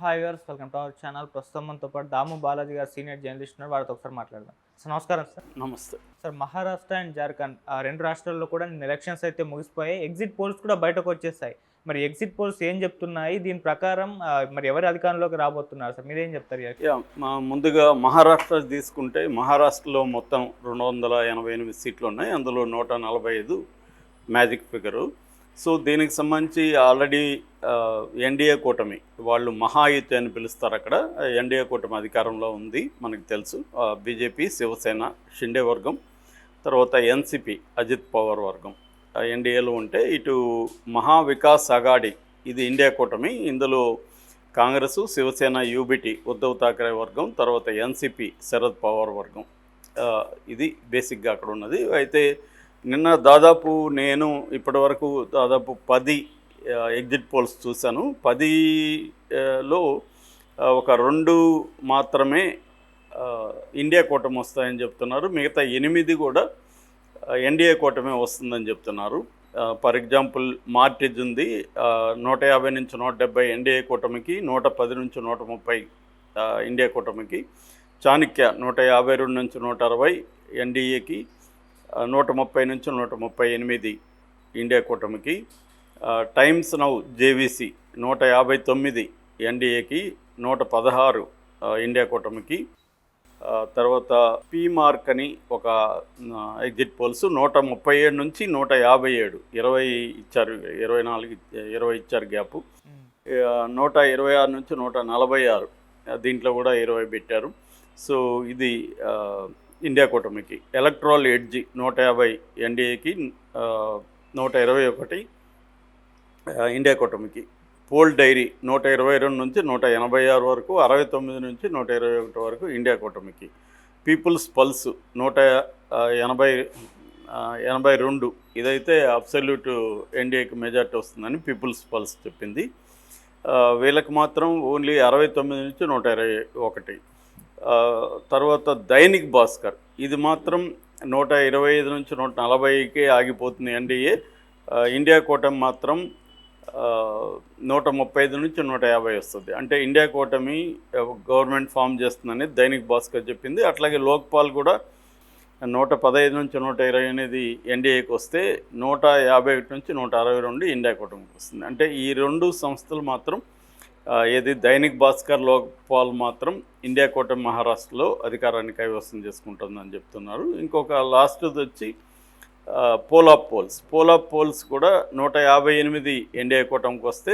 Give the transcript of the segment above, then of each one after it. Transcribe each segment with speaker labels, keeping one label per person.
Speaker 1: Hi viewers, welcome to our channel. ప్రస్తుతం మనతో పాటు దాము బాలాజీ గారు సీనియర్ జర్నలిస్ట్ ఉన్నారు. వారితో ఒకసారి మాట్లాడదాం. సార్ నమస్కారం. సార్
Speaker 2: నమస్తే.
Speaker 1: సార్ మహారాష్ట్ర అండ్ జార్ఖండ్ ఆ రెండు రాష్ట్రాల్లో కూడా నిన్న ఎలక్షన్స్ అయితే ముగిసిపోయాయి. ఎగ్జిట్ పోల్స్ కూడా బయటకు వచ్చేసాయి. మరి ఎగ్జిట్ పోల్స్ ఏం చెప్తున్నాయి? దీని ప్రకారం మరి ఎవరు అధికారంలోకి రాబోతున్నారు? సార్ మీరేం చెప్తారు?
Speaker 2: ముందుగా మహారాష్ట్ర తీసుకుంటే మహారాష్ట్రలో మొత్తం 288 సీట్లు ఉన్నాయి. అందులో 145 మ్యాజిక్ ఫిగరు. సో దీనికి సంబంధించి ఆల్రెడీ ఎన్డీఏ కూటమి వాళ్ళు మహాయుతి అని పిలుస్తారు. అక్కడ ఎన్డీఏ కూటమి అధికారంలో ఉంది, మనకు తెలుసు. బీజేపీ, శివసేన, షిండే వర్గం, తర్వాత ఎన్సిపి, అజిత్ పవార్ వర్గం ఎన్డీఏలో ఉంటే, ఇటు మహా వికాస్ అఘాడి ఇది ఇండియా కూటమి. ఇందులో కాంగ్రెస్, శివసేన, యూబిటి ఉద్ధవ్ ఠాక్రే వర్గం, తర్వాత ఎన్సిపి శరద్ పవార్ వర్గం. ఇది బేసిక్గా అక్కడ ఉన్నది. అయితే నిన్న దాదాపు నేను ఇప్పటివరకు దాదాపు 10 ఎగ్జిట్ పోల్స్ చూశాను. 10లో ఒక 2 మాత్రమే ఇండియా కూటమి వస్తాయని చెప్తున్నారు. మిగతా 8 కూడా ఎన్డీఏ కూటమి వస్తుందని చెప్తున్నారు. ఫర్ ఎగ్జాంపుల్ మార్టిజ్ ఉంది, 150 నుంచి 170 ఎన్డీఏ కూటమికి, 110 నుంచి 130 ఇండియా కూటమికి. చాణక్య 152 నుంచి 160 ఎన్డీఏకి, 130 నుంచి 138 ఇండియా కూటమికి. టైమ్స్ నౌ జేవీసీ 159 ఎన్డీఏకి, 116 ఇండియా కూటమికి. తర్వాత పీ మార్క్ అని ఒక ఎగ్జిట్ పోల్స్ 137 నుంచి 157, 20 ఇచ్చారు, 24, 20 ఇచ్చారు గ్యాపు. 126 నుంచి 146 దీంట్లో కూడా 20 పెట్టారు. సో ఇది ఇండియా కూటమికి. ఎలక్ట్రల్ ఎడ్జి 150 ఎన్డీఏకి, 121 ఇండియా కూటమికి. పోల్ డైరీ 122 నుంచి 186 వరకు, 69 నుంచి 121 వరకు ఇండియా కూటమికి. పీపుల్స్ పల్స్ 182 ఇదైతే అబ్సల్యూట్ ఎన్డీఏకి మెజార్టీ వస్తుందని పీపుల్స్ పల్స్ చెప్పింది. వీళ్ళకి మాత్రం ఓన్లీ 69 నుంచి 121. తర్వాత దైనిక్ భాస్కర్ ఇది మాత్రం 125 నుంచి 140కే ఆగిపోతుంది ఎన్డీఏ. ఇండియా కూటమి మాత్రం 135 నుంచి 150 వస్తుంది. అంటే ఇండియా కూటమి గవర్నమెంట్ ఫామ్ చేస్తుందని దైనిక్ భాస్కర్ చెప్పింది. అట్లాగే లోక్పాల్ కూడా 115 నుంచి 128 ఎన్డీఏకి వస్తే, 151 నుంచి 162 ఇండియా కూటమికి వస్తుంది. అంటే ఈ 2 సంస్థలు మాత్రం ఏది దైనిక్ భాస్కర్, లోక్పాల్ మాత్రం ఇండియా కూటమి మహారాష్ట్రలో అధికారాన్ని కైవసం చేసుకుంటుందని చెప్తున్నారు. ఇంకొక లాస్ట్ వచ్చి పోలాప్ పోల్స్ కూడా 158 ఎన్డీఏ కూటమికి వస్తే,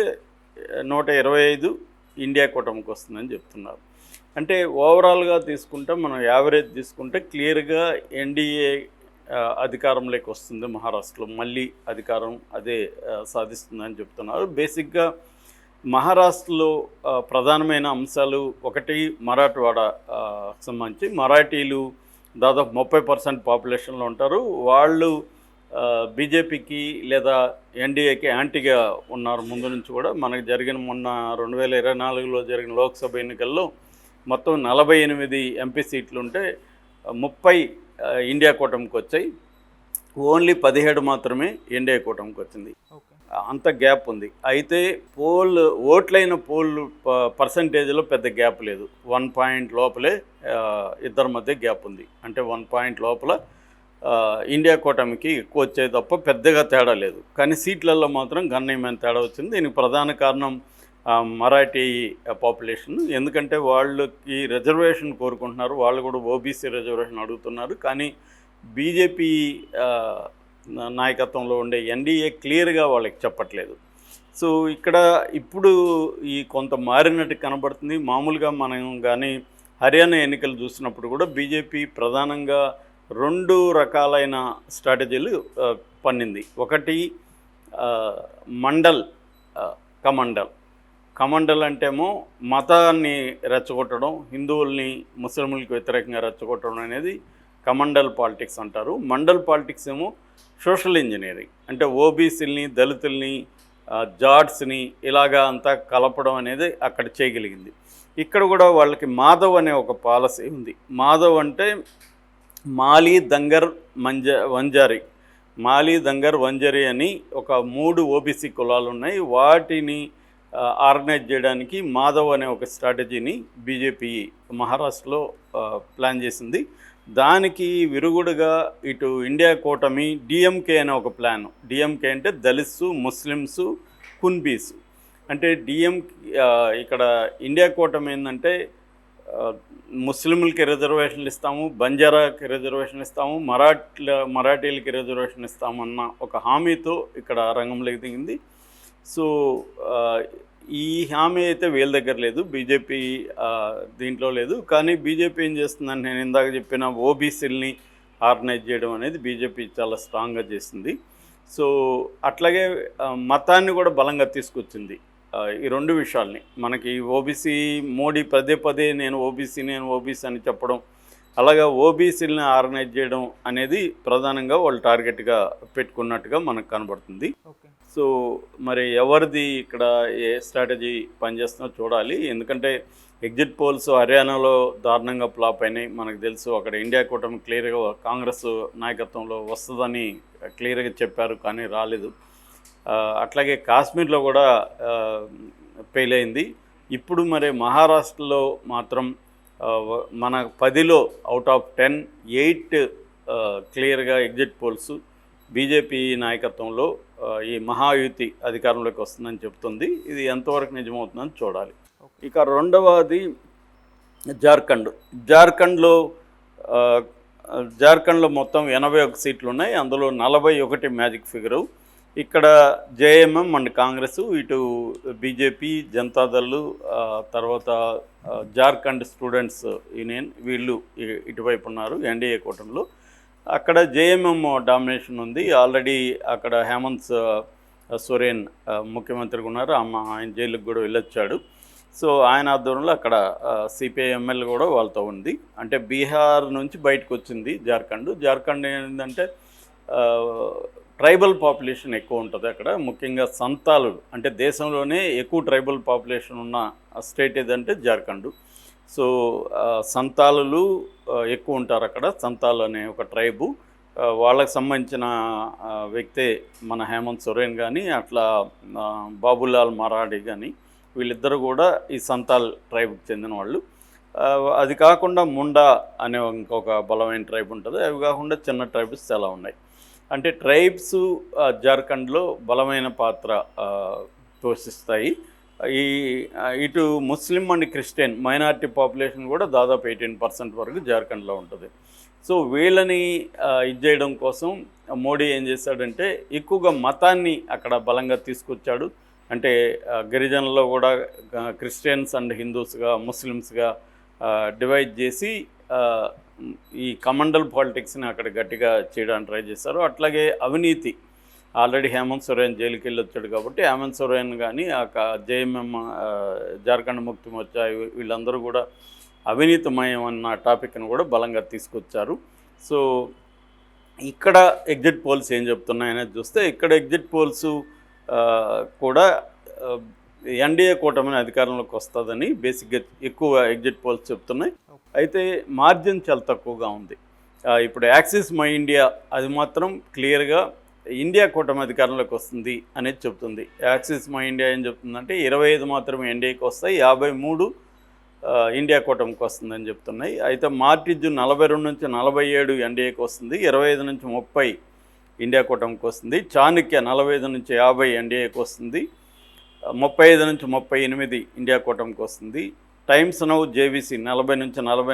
Speaker 2: 125 ఇండియా కూటమికి వస్తుందని చెప్తున్నారు. అంటే ఓవరాల్గా తీసుకుంటే, మనం యావరేజ్ తీసుకుంటే క్లియర్గా ఎన్డీఏ అధికారంలోకి వస్తుంది. మహారాష్ట్రలో మళ్ళీ అధికారం అదే సాధిస్తుందని చెప్తున్నారు. బేసిక్గా మహారాష్ట్రలో ప్రధానమైన అంశాలు ఒకటి మరాఠవాడ సంబంధించి. మరాఠీలు దాదాపు 30% పాపులేషన్లో ఉంటారు. వాళ్ళు బీజేపీకి లేదా ఎన్డీఏకి యాంటీగా ఉన్నారు ముందు నుంచి కూడా. మనకు జరిగిన మొన్న 2024లో జరిగిన లోక్సభ ఎన్నికల్లో మొత్తం 48 ఎంపీ సీట్లు ఉంటే 30 ఇండియా కూటమికి వచ్చాయి. ఓన్లీ 17 మాత్రమే ఎన్డీఏ కూటమికి వచ్చింది. అంత గ్యాప్ ఉంది. అయితే ఓట్లైన పర్సంటేజ్లో పెద్ద గ్యాప్ లేదు. 1 పాయింట్ లోపలే ఇద్దరి మధ్య గ్యాప్ ఉంది. అంటే 1 పాయింట్ లోపల ఇండియా కూటమికి ఎక్కువ వచ్చేది తప్ప పెద్దగా తేడా లేదు. కానీ సీట్లలో మాత్రం గణనీయమైన తేడా వచ్చింది. దీనికి ప్రధాన కారణం మరాఠీ పాపులేషన్. ఎందుకంటే వాళ్ళకి రిజర్వేషన్ కోరుకుంటున్నారు. వాళ్ళు కూడా ఓబీసీ రిజర్వేషన్ అడుగుతున్నారు. కానీ బీజేపీ నాయకత్వంలో ఉండే ఎన్డీఏ క్లియర్గా వాళ్ళకి చెప్పట్లేదు. సో ఇక్కడ ఇప్పుడు ఈ కొంత మారినట్టు కనబడుతుంది. మామూలుగా మనం కానీ హర్యానా ఎన్నికలు చూసినప్పుడు కూడా బీజేపీ ప్రధానంగా 2 రకాలైన స్ట్రాటజీలు పన్నింది. ఒకటి కమండల్ అంటేమో మతాన్ని రెచ్చగొట్టడం, హిందువుల్ని ముస్లింలకు వ్యతిరేకంగా రెచ్చగొట్టడం అనేది కమండల్ పాలిటిక్స్ అంటారు. మండల్ పాలిటిక్స్ ఏమో సోషల్ ఇంజనీరింగ్, అంటే ఓబీసీలని, దళితుల్ని, జాట్స్ని ఇలాగా అంతా కలపడం అనేది అక్కడ చేయగలిగింది. ఇక్కడ కూడా వాళ్ళకి మాధవ్ అనే ఒక పాలసీ ఉంది. మాధవ్ అంటే మాలీ, దంగర్, వంజారీ అని ఒక 3 ఓబీసీ కులాలు ఉన్నాయి. వాటిని ఆర్గనైజ్ చేయడానికి మాధవ్ అనే ఒక స్ట్రాటజీని బీజేపీ మహారాష్ట్రలో ప్లాన్ చేసింది. దానికి విరుగుడుగా ఇటు ఇండియా కూటమి డిఎంకే అనే ఒక ప్లాన్. డిఎంకే అంటే దళిత్స్, ముస్లిమ్స్, కున్బీస్. అంటే ఇక్కడ ఇండియా కూటమి ఏంటంటే ముస్లింలకి రిజర్వేషన్లు ఇస్తాము, బంజారాకి రిజర్వేషన్లు ఇస్తాము, మరాఠీలకి రిజర్వేషన్ ఇస్తామన్న ఒక హామీతో ఇక్కడ రంగంలోకి దిగింది. సో ఈ హామీ అయితే వీళ్ళ దగ్గర లేదు, బీజేపీ దీంట్లో లేదు. కానీ బీజేపీ ఏం చేస్తుందని నేను ఇందాక చెప్పిన ఓబీసీలని ఆర్గనైజ్ చేయడం అనేది బీజేపీ చాలా స్ట్రాంగ్గా చేసింది. సో అట్లాగే మతాన్ని కూడా బలంగా తీసుకొచ్చింది. ఈ రెండు విషయాల్ని మనకి ఓబీసీ మోడీ పదే పదే నేను ఓబీసీ అని చెప్పడం, అలాగా ఓబీసీలని ఆర్గనైజ్ చేయడం అనేది ప్రధానంగా వాళ్ళు టార్గెట్గా పెట్టుకున్నట్టుగా మనకు కనబడుతుంది. సో మరి ఎవరిది ఇక్కడ ఏ స్ట్రాటజీ పనిచేస్తుందో చూడాలి. ఎందుకంటే ఎగ్జిట్ పోల్స్ హర్యానాలో దారుణంగా ఫ్లాప్ అయినాయి, మనకు తెలుసు. అక్కడ ఇండియా కూటమి క్లియర్గా కాంగ్రెస్ నాయకత్వంలో వస్తుందని క్లియర్గా చెప్పారు, కానీ రాలేదు. అట్లాగే కాశ్మీర్లో కూడా ఫెయిల్ అయింది. ఇప్పుడు మరి మహారాష్ట్రలో మాత్రం మన 10లో అవుట్ ఆఫ్ 10 8 క్లియర్గా ఎగ్జిట్ పోల్స్ బీజేపీ నాయకత్వంలో ఈ మహాయుతి అధికారంలోకి వస్తుందని చెప్తుంది. ఇది ఎంతవరకు నిజమవుతుందని చూడాలి. ఇక రెండవది జార్ఖండ్లో మొత్తం 81 సీట్లు ఉన్నాయి, అందులో 41 మ్యాజిక్ ఫిగరు. ఇక్కడ జేఎంఎం అండ్ కాంగ్రెస్, ఇటు బీజేపీ, జనతాదళ్, తర్వాత జార్ఖండ్ స్టూడెంట్స్ యూనియన్, వీళ్ళు ఇటువైపు ఉన్నారు ఎన్డీఏ కూటమిలో. అక్కడ జేఎంఎం డామినేషన్ ఉంది. ఆల్రెడీ అక్కడ హేమంత్ సోరెన్ ముఖ్యమంత్రిగా ఉన్నారు, ఆయన జైలుకి కూడా వెళ్ళొచ్చాడు. సో ఆయన ఆధ్వర్యంలో అక్కడ సిపిఐ ఎమ్మెల్యే కూడా వాళ్ళతో ఉంది. అంటే బీహార్ నుంచి బయటకు వచ్చింది జార్ఖండ్ ఏంటంటే ట్రైబల్ పాపులేషన్ ఎక్కువ ఉంటుంది అక్కడ, ముఖ్యంగా సంతాలు. అంటే దేశంలోనే ఎక్కువ ట్రైబల్ పాపులేషన్ ఉన్న స్టేట్ ఏదంటే జార్ఖండ్. సో సంతాలు ఎక్కువ ఉంటారు అక్కడ. సంతాల్ అనే ఒక ట్రైబు, వాళ్ళకి సంబంధించిన వ్యక్తే మన హేమంత్ సోరెన్ కానీ, అట్లా బాబులాల్ మరాఠీ కానీ, వీళ్ళిద్దరూ కూడా ఈ సంతాల్ ట్రైబ్కి చెందిన వాళ్ళు. అది కాకుండా ముండా అనే ఇంకొక బలమైన ట్రైబ్ ఉంటుంది. అవి కాకుండా చిన్న ట్రైబ్స్ చాలా ఉన్నాయి. అంటే ట్రైబ్స్ జార్ఖండ్లో బలమైన పాత్ర పోషిస్తాయి. ఇటు Muslim and Christian minority population కూడా దాదాపు 18% వరకు జార్ఖండ్లో ఉంటుంది. సో వీళ్ళని ఇది చేయడం కోసం మోడీ ఏం చేశాడంటే ఎక్కువగా మతాన్ని అక్కడ బలంగా తీసుకొచ్చాడు. అంటే గిరిజనుల్లో కూడా క్రిస్టియన్స్ అండ్ హిందూస్గా, ముస్లిమ్స్గా డివైడ్ చేసి ఈ కమండల్ పాలిటిక్స్ని అక్కడ గట్టిగా చేయడానికి ట్రై చేశారు. అట్లాగే అవినీతి, ఆల్రెడీ హేమంత్ సోరెన్ జైలుకి వెళ్ళొచ్చాడు కాబట్టి హేమంత్ సోరెన్ కానీ జేఎంఎం జార్ఖండ్ ముక్తి మోర్చా వీళ్ళందరూ కూడా అవినీతిమయం అన్న టాపిక్ను కూడా బలంగా తీసుకొచ్చారు. సో ఇక్కడ ఎగ్జిట్ పోల్స్ ఏం చెప్తున్నాయనేది చూస్తే, ఇక్కడ ఎగ్జిట్ పోల్స్ కూడా ఎన్డీఏ కూటమిని అధికారంలోకి వస్తుందని బేసిక్గా ఎక్కువ ఎగ్జిట్ పోల్స్ చెప్తున్నాయి. అయితే మార్జిన్ చాలా తక్కువగా ఉంది. ఇప్పుడు యాక్సిస్ మై ఇండియా అది మాత్రం క్లియర్గా ఇండియా కూటమి అధికారంలోకి వస్తుంది అనేది చెప్తుంది. యాక్సిస్ మై ఇండియా ఏం చెప్తుందంటే 25 మాత్రమే ఎన్డీఏకి వస్తాయి, 53 ఇండియా కూటమికి వస్తుందని చెప్తున్నాయి. అయితే మార్టిజ్ 42 నుంచి 47 ఎన్డీఏకి వస్తుంది, 25 నుంచి 30 ఇండియా కూటమికి వస్తుంది. చాణక్య 45 నుంచి 50 ఎన్డీఏకి వస్తుంది, 35 నుంచి 38 ఇండియా కూటమికి వస్తుంది. టైమ్స్ నౌ జేవీసీ 40 నుంచి 44